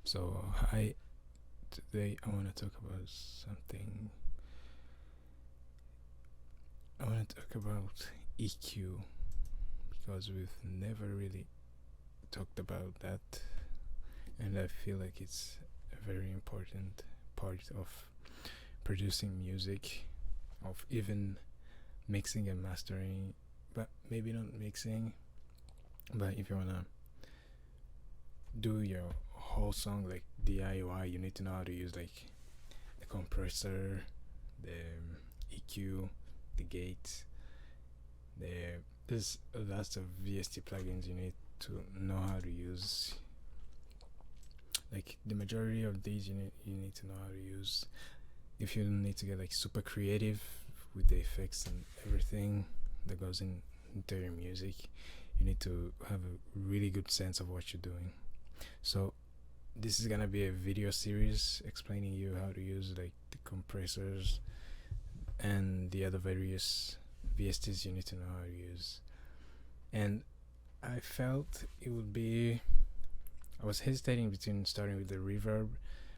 So, today I want to talk about something. I want to talk about EQ because we've never really talked about that, and I feel like it's a very important part of producing music, of even mixing and mastering, but maybe not mixing. But if you wanna do your whole song like DIY, you need to know how to use like the compressor, the EQ, the gate. There's lots of VST plugins you need to know how to use. Like the majority of these, you need to know how to use. If you need to get like super creative with the effects and everything that goes into your music, you need to have a really good sense of what you're doing. So this is gonna be a video series explaining you how to use like the compressors and the other various VSTs you need to know how to use. And I felt it would be, I was hesitating between starting with the reverb,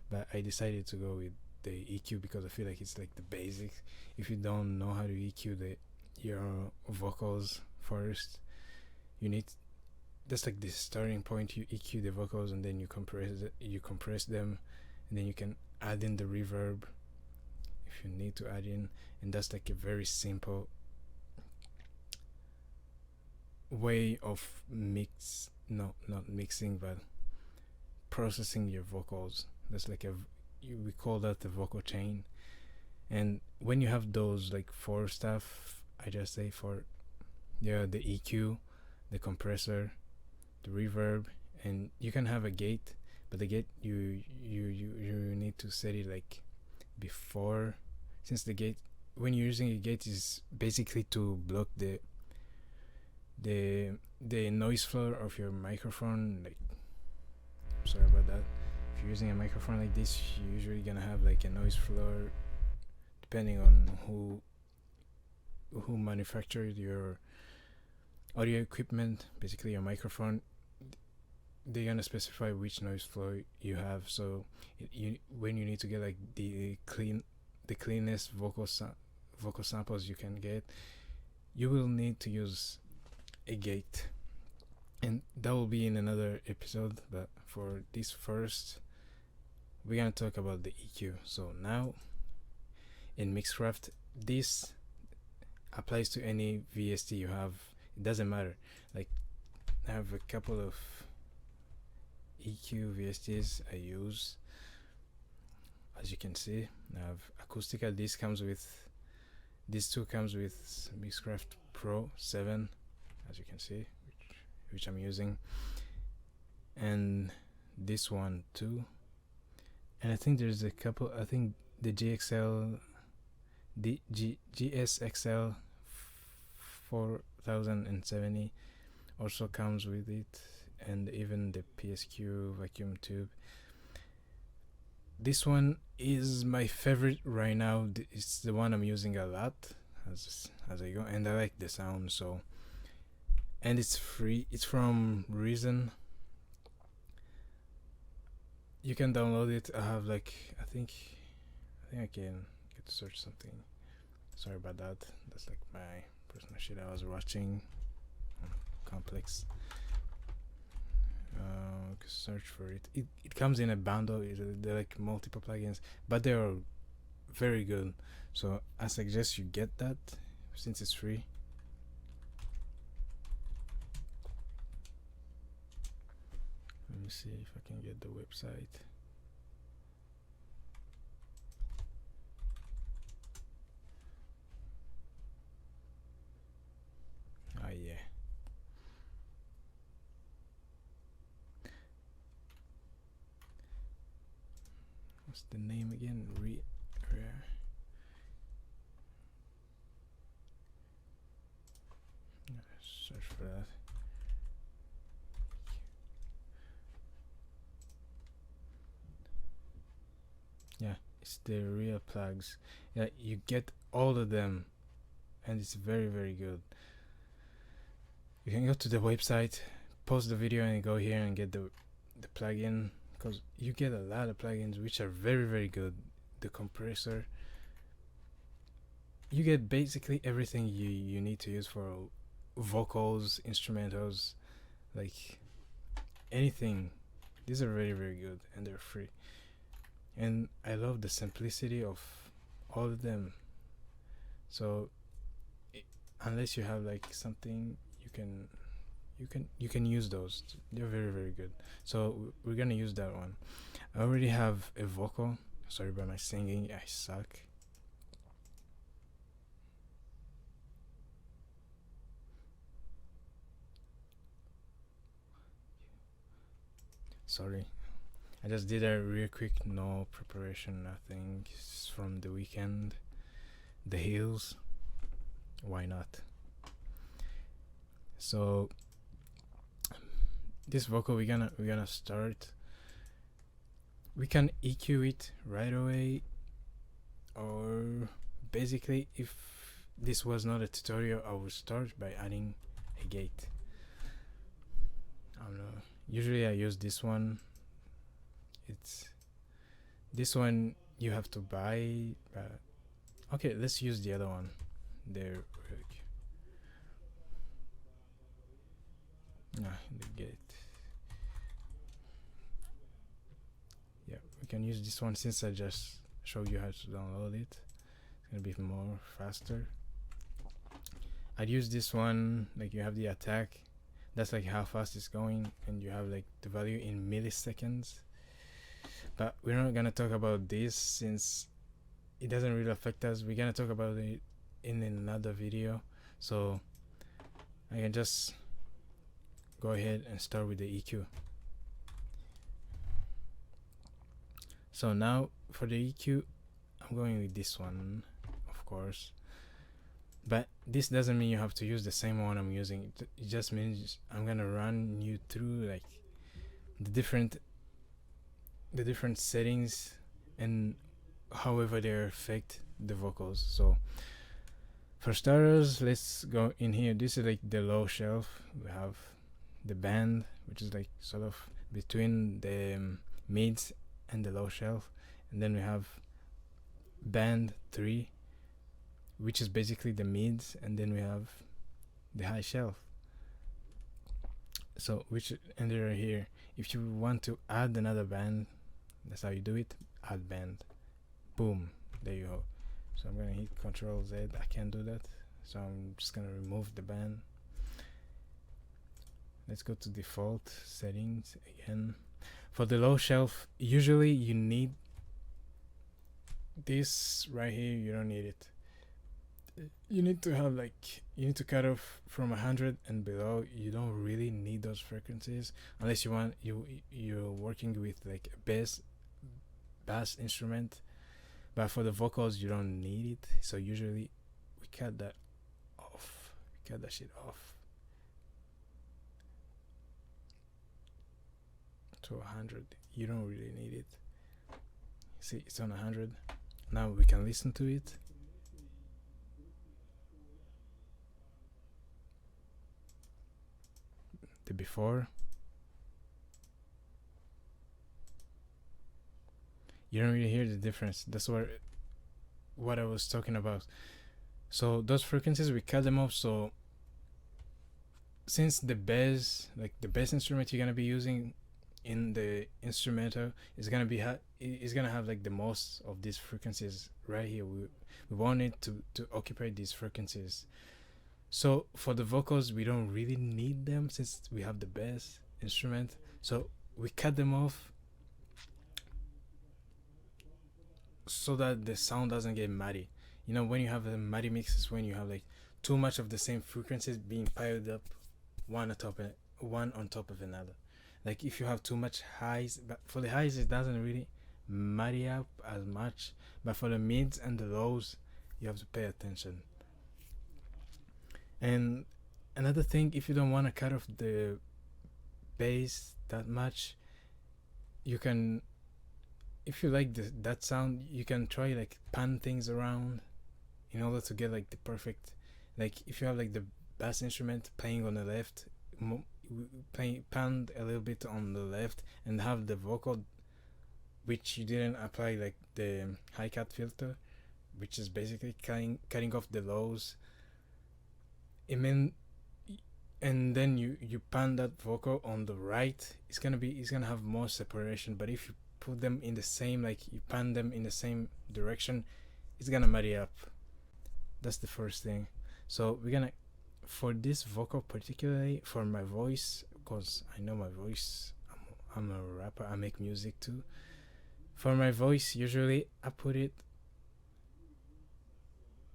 but I decided to go with the EQ because I feel like it's like the basics. If you don't know how to EQ your vocals first, you need, that's like the starting point. You EQ the vocals and then you compress them, and then you can add in the reverb if you need to add in, and that's like a very simple way of not mixing, but processing your vocals. That's like we call that the vocal chain. And when you have those like four stuff, I just say for the EQ, the compressor, the reverb, and you can have a gate, but the gate you need to set it like before, since the gate, when you're using a gate, is basically to block the noise floor of your microphone. Like, sorry about that. If you're using a microphone like this, you're usually gonna have like a noise floor, depending on who manufactured your audio equipment, basically your microphone. They're gonna specify which noise floor you have. So when you need to get like the cleanest vocal samples you can get, you will need to use a gate, and that will be in another episode. But for this first, we're gonna talk about the EQ. So now in Mixcraft, this applies to any VST you have. It doesn't matter. Like, I have a couple of EQ VSTs I use. As you can see, I have Acoustica. These two comes with Mixcraft Pro 7, as you can see, which I'm using, and this one too. And I think there's a couple. I think the GSXL 4070 also comes with it, and even the PSQ vacuum tube. This one is my favorite right now. It's the one I'm using a lot as I go, and I like the sound. So, and it's free. It's from Reason. You can download it. I have like, I think I can get to search something. Sorry about that. That's like my personal shit I was watching. Complex. Search for it. It comes in a bundle. They're like multiple plugins, but they are very good. So I suggest you get that since it's free. Let me see if I can get the website. Oh yeah. What's the name again? Search for that. Yeah, it's the Reaplugs. Yeah, you get all of them, and it's very, very good. You can go to the website, pause the video, and go here and get the plugin because you get a lot of plugins which are very very good. The compressor, you get basically everything you need to use for vocals, instrumentals, like anything. These are very very good and they're free. And I love the simplicity of all of them. So unless you have like something, you can use those. They're very very good. So we're gonna use that one. I already have a vocal. Sorry about my singing, I suck. Sorry, I just did a real quick, no preparation, nothing. It's from the weekend. The Hills, why not? So this vocal we're gonna start. We can EQ it right away, or basically if this was not a tutorial, I would start by adding a gate. I don't know, usually I use this one. It's this one you have to buy, okay, let's use the other one there. The gate. Yeah, we can use this one since I just showed you how to download it. It's gonna be more faster. I'd use this one, like you have the attack, that's like how fast it's going, and you have like the value in milliseconds. But we're not gonna talk about this since it doesn't really affect us. We're gonna talk about it in another video. So I can just go ahead and start with the EQ. So now for the EQ, I'm going with this one, of course. But this doesn't mean you have to use the same one I'm using. It just means I'm gonna run you through like the different settings and however they affect the vocals. So for starters, let's go in here. This is like the low shelf. We have the band, which is like sort of between the mids and the low shelf, and then we have band 3, which is basically the mids, and then we have the high shelf. So which, and they're here. If you want to add another band, that's how you do it. Add band, boom, there you go. So I'm gonna hit Control Z. I can't do that, so I'm just gonna remove the band. Let's go to default settings again. For the low shelf, usually you need this right here. You don't need it. You need to have like, you need to cut off from 100 and below. You don't really need those frequencies unless you want, you're working with like a bass instrument. But for the vocals, you don't need it. So usually we cut that off. We cut that shit off to 100. You don't really need it. See, it's on 100. Now we can listen to it. The before. You don't really hear the difference. That's what I was talking about. So those frequencies, we cut them off. So since the bass, like the bass instrument you're gonna be using in the instrumental is gonna be is gonna have like the most of these frequencies right here. We want it to occupy these frequencies. So for the vocals, we don't really need them since we have the bass instrument. So we cut them off so that the sound doesn't get muddy. You know, when you have a muddy mix is when you have like too much of the same frequencies being piled up one on top of another. Like if you have too much highs, but for the highs it doesn't really muddy up as much, but for the mids and the lows you have to pay attention. And another thing, if you don't want to cut off the bass that much, you can, if you like that sound, you can try like pan things around in order to get like the perfect, like if you have like the bass instrument playing on the left, pan a little bit on the left and have the vocal, which you didn't apply like the high cut filter, which is basically cutting off the lows. I mean, and then you pan that vocal on the right, it's gonna have more separation. But if you put them in the same, like you pan them in the same direction, it's gonna muddy up. That's the first thing. So we're gonna, for this vocal particularly, for my voice, because I know my voice, I'm a rapper, I make music too. For my voice, usually I put it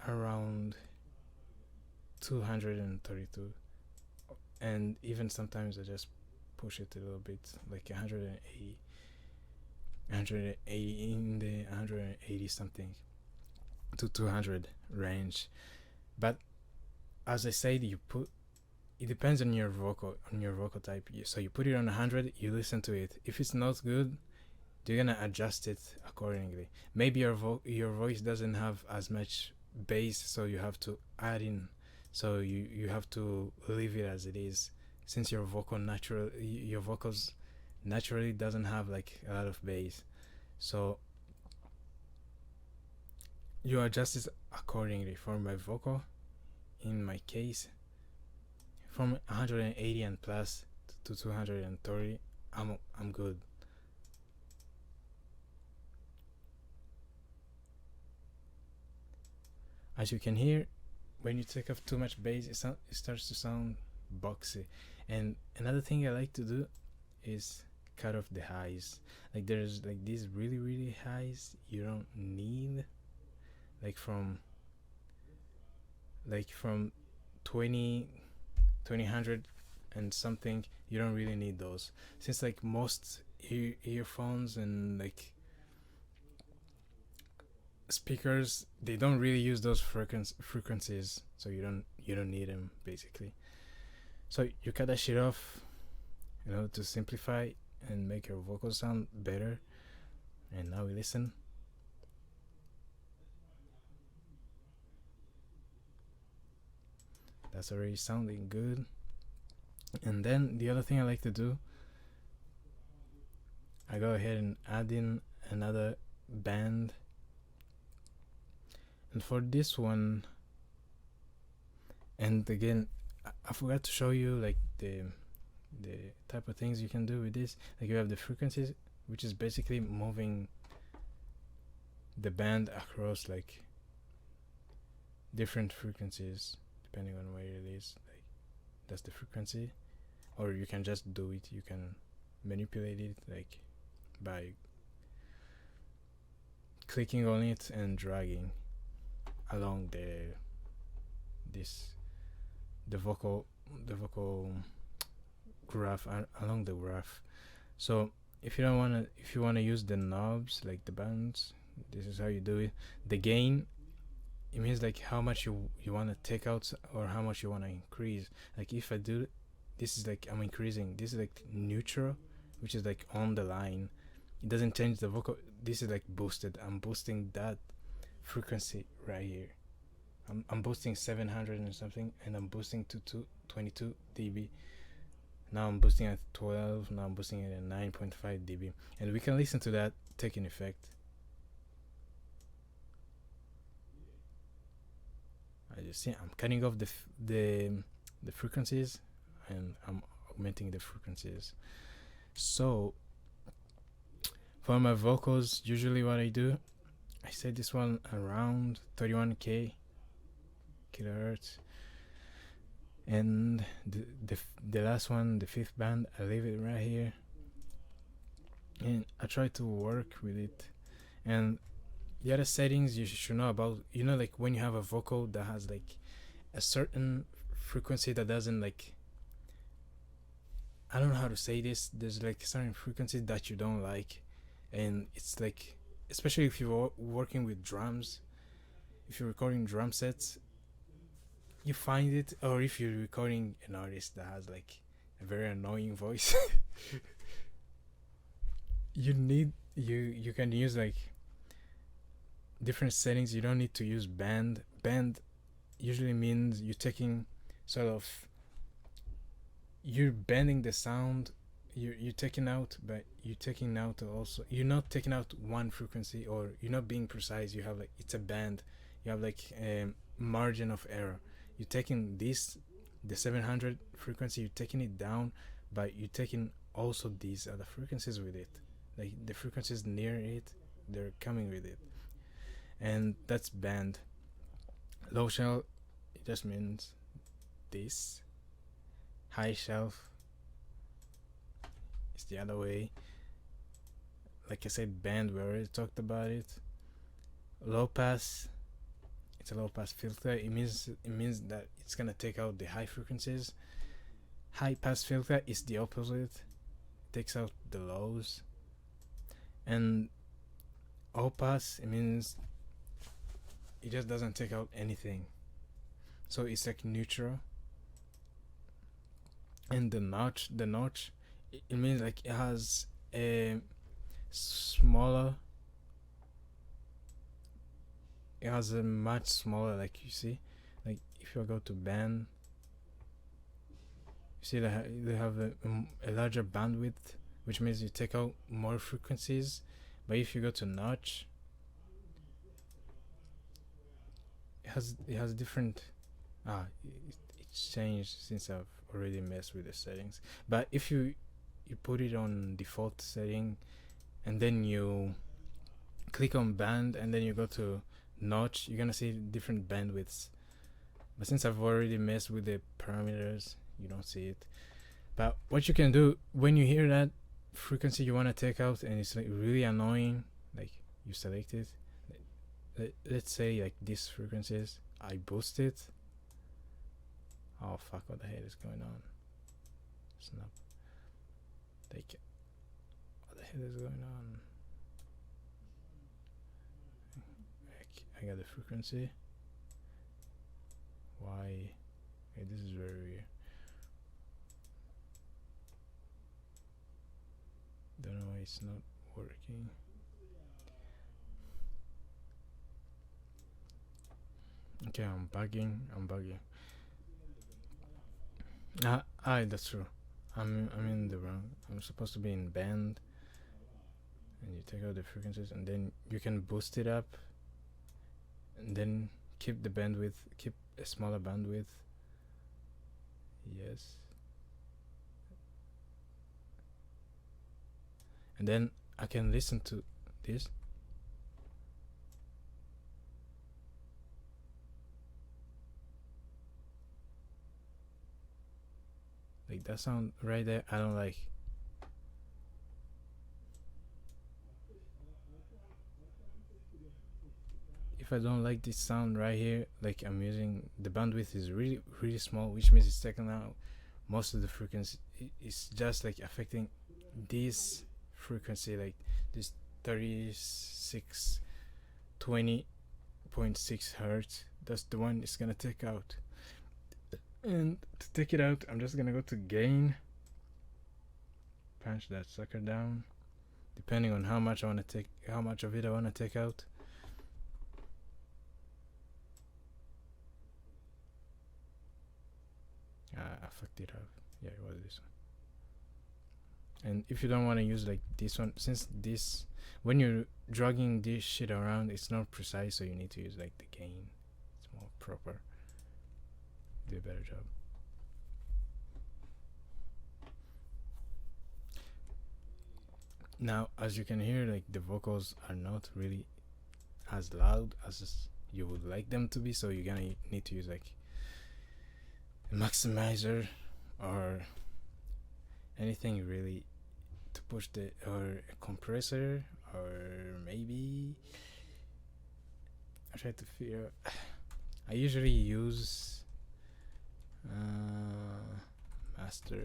around 232, and even sometimes I just push it a little bit, like 180, 180 in the 180 something to 200 range. But as I said, it depends on your vocal type. So you put it on 100, you listen to it. If it's not good, you're gonna adjust it accordingly. Maybe your voice doesn't have as much bass, so you have to add in. So you have to leave it as it is, since your vocals naturally doesn't have like a lot of bass. So you adjust it accordingly. For my vocal, in my case, from 180 and plus to 230, I'm good. As you can hear, when you take off too much bass, it starts to sound boxy. And another thing I like to do is cut off the highs. Like there's like these really really highs you don't need, like from 20 2000 and something. You don't really need those, since like most earphones and like speakers, they don't really use those frequencies, so you don't need them basically. So you cut that shit off, to simplify and make your vocals sound better. And now we listen. That's already sounding good. And then the other thing I like to do, I go ahead and add in another band. And for this one, and again, I forgot to show you like the type of things you can do with this. Like you have the frequencies, which is basically moving the band across like different frequencies depending on where it is. Like that's the frequency. Or you can just do it, you can manipulate it like by clicking on it and dragging along the vocal graph, along the graph. So if you want to use the knobs, like the bands, this is how you do it. The gain, it means like how much you want to take out or how much you want to increase. Like if I do, this is like I'm increasing. This is like neutral, which is like on the line. It doesn't change the vocal. This is like boosted. I'm boosting that frequency right here. I'm boosting 700 and something, and I'm boosting to 22 dB. Now I'm boosting at 12. Now I'm boosting it at 9.5 dB, and we can listen to that taking effect. As you see, I'm cutting off the frequencies, and I'm augmenting the frequencies. So for my vocals, usually what I do, I set this one around 31k kilohertz, and the last one, the fifth band, I leave it right here, and I try to work with it. And the other settings you should know about, like when you have a vocal that has like a certain frequency that doesn't like, I don't know how to say this, there's like certain frequencies that you don't like, and it's like, especially if you're working with drums, if you're recording drum sets, you find it, or if you're recording an artist that has like a very annoying voice, you can use like different settings. You don't need to use band usually means you're taking sort of you're bending the sound. You're taking out, but you're taking out also. You're not taking out one frequency, or you're not being precise. You have like it's a band. You have like margin of error. You're taking this, the 700 frequency. You're taking it down, but you're taking also these other frequencies with it. Like the frequencies near it, they're coming with it, and that's band. Low shelf, it just means this. High shelf is the other way. Like I said, band, we already talked about it. Low pass, it's a low pass filter. It means that it's gonna take out the high frequencies. High pass filter is the opposite. It takes out the lows. And all pass, it means it just doesn't take out anything. So it's like neutral. And the notch, it means like it has a smaller, it has a much smaller, like you see, like if you go to band, you see they have a larger bandwidth, which means you take out more frequencies. But if you go to notch, it has different, it's changed since I've already messed with the settings. But if you put it on default setting, and then you click on band, and then you go to notch, you're gonna see different bandwidths. But since I've already messed with the parameters, you don't see it. But what you can do when you hear that frequency you want to take out and it's like really annoying, like you select it, let's say like these frequencies, I boost it. Oh fuck, what the hell is going on? Snap. Like, what the hell is going on? I got the frequency. Why? Okay, this is very weird. Don't know why it's not working. Okay, I'm bugging. That's true. I'm in the wrong. I'm supposed to be in band, and you take out the frequencies, and then you can boost it up, and then keep the bandwidth, keep a smaller bandwidth. Yes. And then I can listen to this. Like that sound right there, I don't like. If I don't like this sound right here, like I'm using, the bandwidth is really really small, which means it's taking out most of the frequency. It's just like affecting this frequency, like this 36 20.6 hertz. That's the one it's gonna take out. And to take it out, I'm just gonna go to gain, punch that sucker down, depending on how much of it I want to take out. I fucked it up. Yeah, it was this one. And if you don't want to use like this one, since this, when you're dragging this shit around, it's not precise, so you need to use like the gain. It's more proper. Do a better job. Now, as you can hear, like the vocals are not really as loud as you would like them to be, so you're gonna need to use like a maximizer or anything really to push or a compressor, or maybe I try to figure out. I usually use master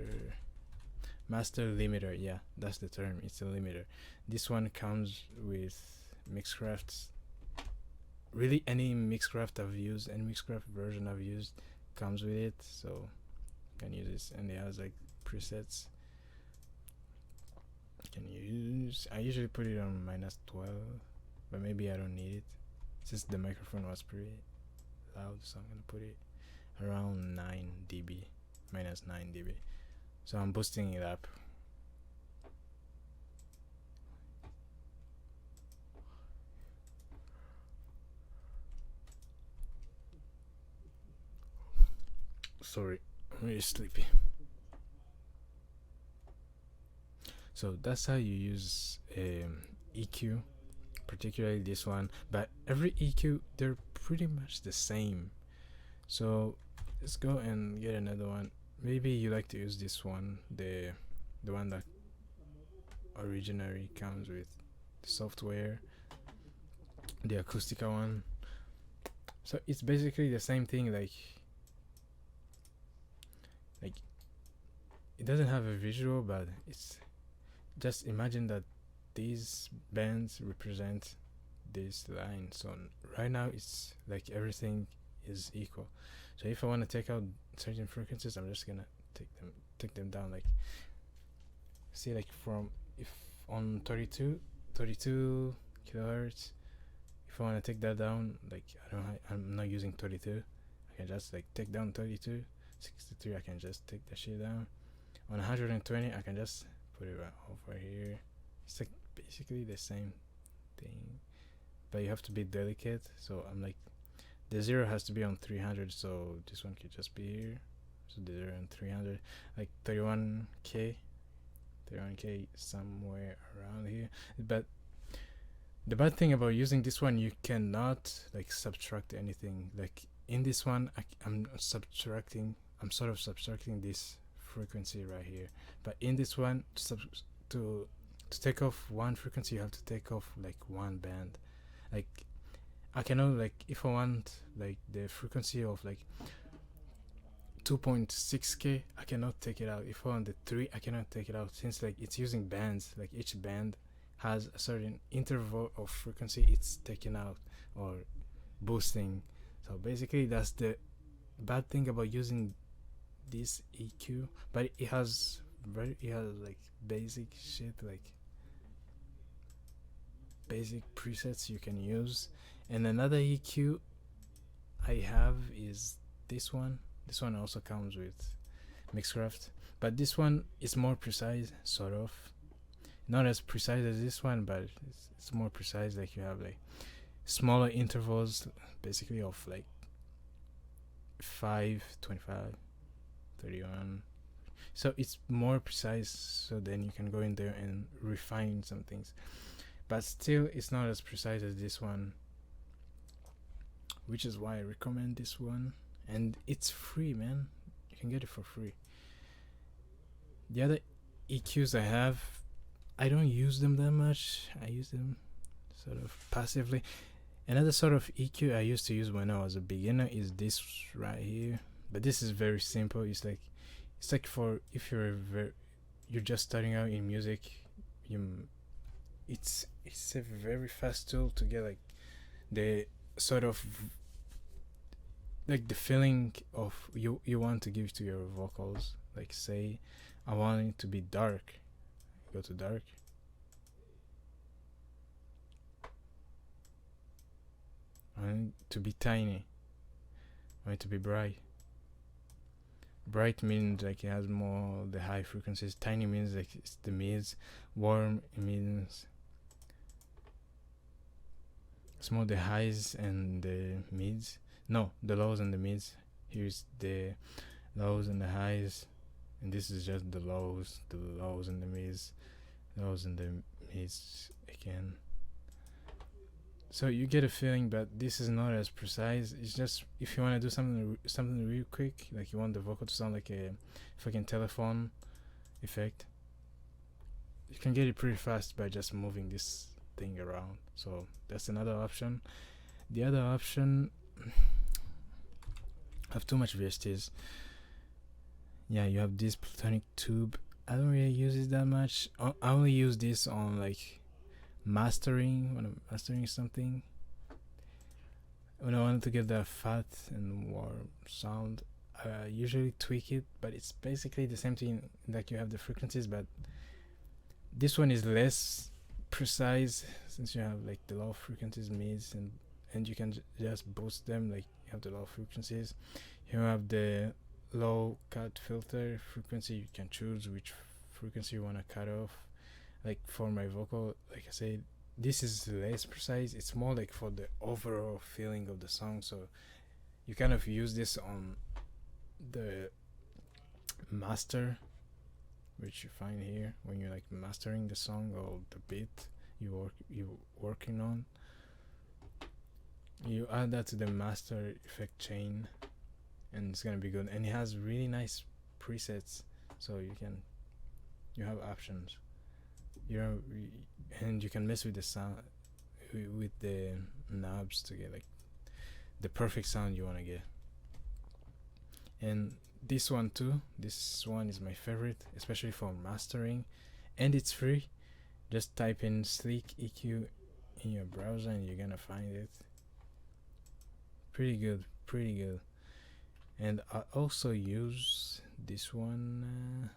limiter. Yeah, that's the term. It's a limiter. This one comes with mixcrafts. Really, any mixcraft I've used, any mixcraft version I've used comes with it, so you can use this. And it has like presets you can use. I usually put it on -12, but maybe I don't need it since the microphone was pretty loud, so I'm gonna put it around 9 dB, -9 dB. So I'm boosting it up. Sorry, I'm really sleepy. So that's how you use EQ, particularly this one. But every EQ, they're pretty much the same. So let's go and get another one. Maybe you like to use this one, the one that originally comes with the software, the acoustical one. So it's basically the same thing. Like it doesn't have a visual, but it's just imagine that these bands represent this line. So right now it's like everything is equal. So if I want to take out certain frequencies, I'm just gonna take them down. Like see, like from if on 32 kilohertz, if I want to take that down, like I'm not using 32, I can just like take down 32. 63, I can just take that shit down. On 120, I can just put it right over here. It's like basically the same thing, but you have to be delicate. So I'm like, the 0 has to be on 300, so this one could just be here. So the 0 and 300, like 31k somewhere around here. But the bad thing about using this one, you cannot like subtract anything. Like in this one, I'm sort of subtracting this frequency right here. But in this one, to take off one frequency, you have to take off like one band. Like I cannot, like if I want like the frequency of like 2.6k, I cannot take it out. If I want the 3, I cannot take it out, since like it's using bands. Like each band has a certain interval of frequency it's taking out or boosting. So basically that's the bad thing about using this EQ. But it has like basic shit, like basic presets you can use. And another EQ I have is this one. This one also comes with Mixcraft, but this one is more precise, sort of. Not as precise as this one, but it's more precise. Like you have like smaller intervals, basically of like 5, 25, 31. So it's more precise, so then you can go in there and refine some things. But still, it's not as precise as this one, which is why I recommend this one. And it's free, man. You can get it for free. The other EQs I have, I don't use them that much. I use them sort of passively. Another sort of EQ I used to use when I was a beginner is this right here. But this is very simple. It's like for if you're just starting out in music, it's a very fast tool to get like the sort of like the feeling of you want to give to your vocals. Like say I want it to be dark, go to dark. I want it to be tiny, I want it to be bright. Bright means like it has more the high frequencies. Tiny means like it's the mids. Warm, it means it's more the highs and the mids. No, the lows and the mids. Here's the lows and the highs, and this is just the lows and the mids, lows and the mids again. So you get a feeling, but this is not as precise. It's just if you want to do something real quick, like you want the vocal to sound like a fucking telephone effect, you can get it pretty fast by just moving this thing around. So that's another option. The other option, have too much VSTs. Yeah, you have this platonic tube. I don't really use it that much. I only use this on like mastering, when I'm mastering something. When I want to get that fat and warm sound, I usually tweak it, but it's basically the same thing. Like you have the frequencies, but this one is less precise since you have like the low frequencies, mids, and you can just boost them. Like you have the low frequencies, you have the low cut filter frequency. You can choose which frequency you want to cut off. Like for my vocal, like I said, this is less precise. It's more like for the overall feeling of the song. So you kind of use this on the master, which you find here when you're like mastering the song or the beat you working on. You add that to the master effect chain, and it's gonna be good. And it has really nice presets, so you have options. You and you can mess with the sound with the knobs to get like the perfect sound you want to get. And this one too, this one is my favorite, especially for mastering, and it's free. Just type in Sleek EQ in your browser and you're gonna find it. Pretty good, pretty good. And I also use this one.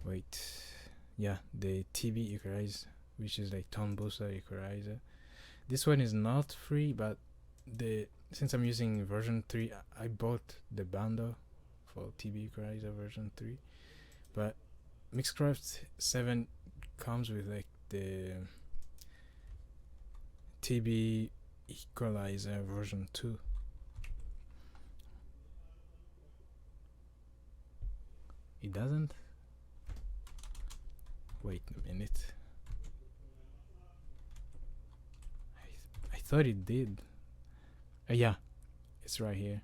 Wait, yeah, the TB equalizer, which is like tone booster equalizer. This one is not free, but since I'm using version 3, I bought the bundle for TB equalizer version 3. But Mixcraft 7 comes with like the TB equalizer version 2. It doesn't? Wait a minute. I thought it did. Yeah, it's right here.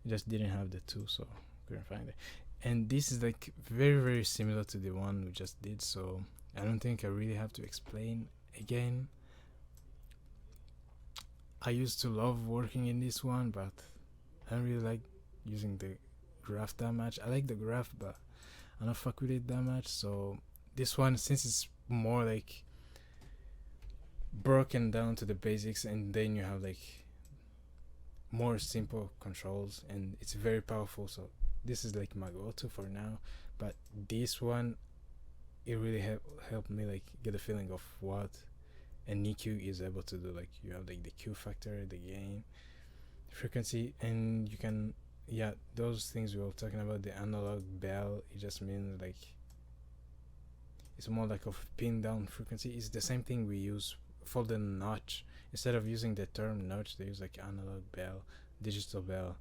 It just didn't have the 2, so couldn't find it. And this is like very, very similar to the one we just did, so I don't think I really have to explain again. I used to love working in this one, but I don't really like using the graph that much. I like the graph, but I don't fuck with it that much. So this one, since it's more like broken down to the basics, and then you have like more simple controls, and it's very powerful. So this is like my go-to for now. But this one, it really helped me like get a feeling of what an EQ is able to do. Like you have like the Q factor, the gain, frequency, and you can, yeah, those things we were talking about. The analog bell, it just means like it's more like a pin down frequency. It's the same thing we use for the notch. Instead of using the term notch, they use like analog bell, digital bell,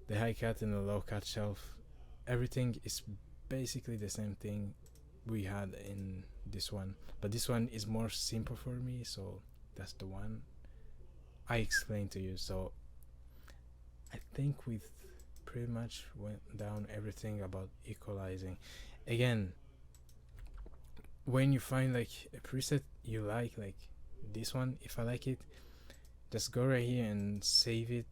the high cut and the low cut shelf. Everything is basically the same thing we had in this one, but this one is more simple for me, so that's the one I explained to you. So I think we've pretty much went down everything about equalizing. Again, when you find like a preset you like this one, if I like it, just go right here and save it.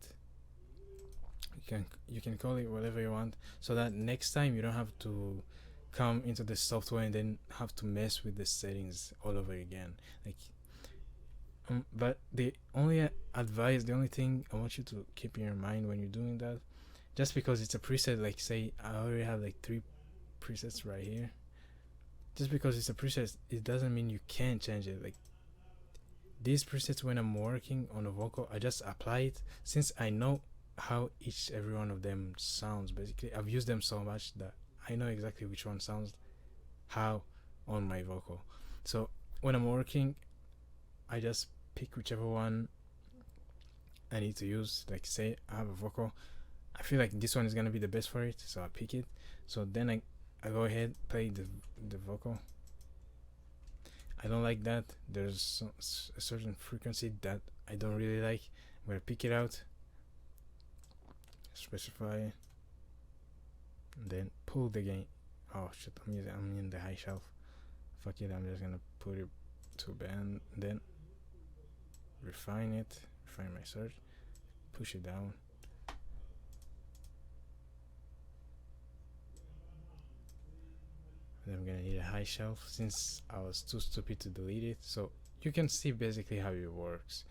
You can call it whatever you want, so that next time you don't have to come into the software and then have to mess with the settings all over again. Like but the only thing I want you to keep in your mind when you're doing that, just because it's a preset, like say I already have like 3 presets right here, just because it's a preset, it doesn't mean you can't change it. Like these presets, when I'm working on a vocal, I just apply it, since I know how every one of them sounds. Basically, I've used them so much that I know exactly which one sounds how on my vocal. So when I'm working, I just pick whichever one I need to use. Like say I have a vocal, I feel like this one is gonna be the best for it, so I pick it. So then I go ahead, play the vocal. I don't like that. There's a certain frequency that I don't really like. I'm gonna pick it out, specify, and then pull the gain. Oh shit, I'm in the high shelf. Fuck it, I'm just gonna put it to band, then refine my search, push it down. Then I'm gonna need a high shelf, since I was too stupid to delete it. So you can see basically how it works.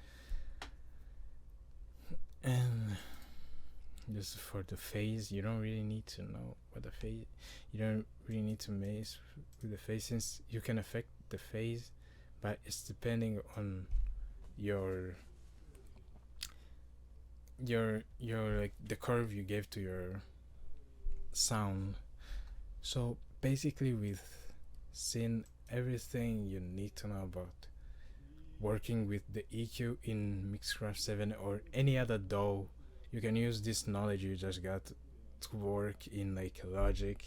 And just for the phase, you don't really need to know what the phase, you don't really need to mess with the phase, since you can affect the phase, but it's depending on your your like the curve you gave to your sound. So basically, with seeing everything you need to know about working with the EQ in Mixcraft 7 or any other DAW, you can use this knowledge you just got to work in like Logic,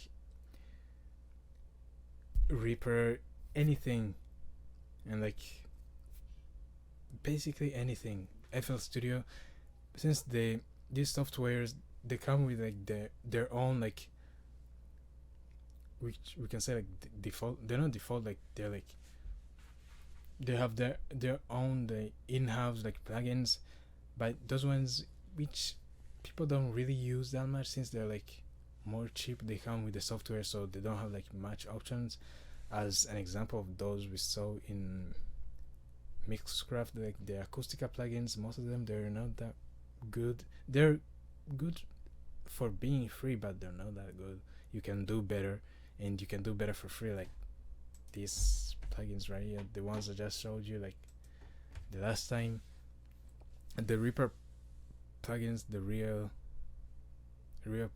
Reaper, anything, and like basically anything. FL Studio, since these softwares they come with like their own like, which we can say like default. They're not default, like they're like they have their own the in-house like plugins, but those ones which people don't really use that much since they're like more cheap. They come with the software, so they don't have like much options. As an example of those we saw in Mixcraft, like the Acoustica plugins, most of them they're not that good. They're good for being free, but they're not that good. You can do better, and you can do better for free. Like these plugins right here, the ones I just showed you, like the last time, the Reaper plugins, the real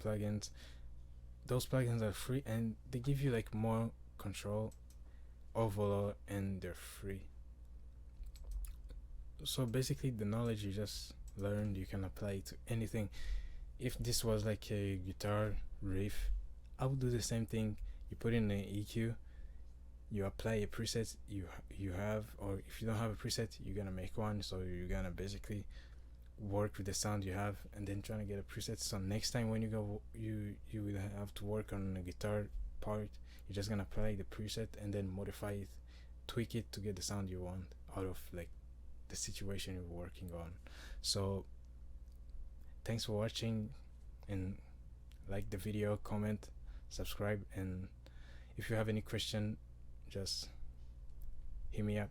plugins. Those plugins are free, and they give you like more control overall, and they're free. So basically, the knowledge you just learned, you can apply to anything. If this was like a guitar riff, I would do the same thing. You put in an EQ, you apply a preset you have, or if you don't have a preset, you're gonna make one. So you're gonna basically work with the sound you have, and then trying to get a preset. So next time when you go, you will have to work on a guitar part. You're just gonna apply the preset and then modify it, tweak it to get the sound you want out of like the situation you're working on. So thanks for watching, and like the video, comment, subscribe, and if you have any question, just hit me up.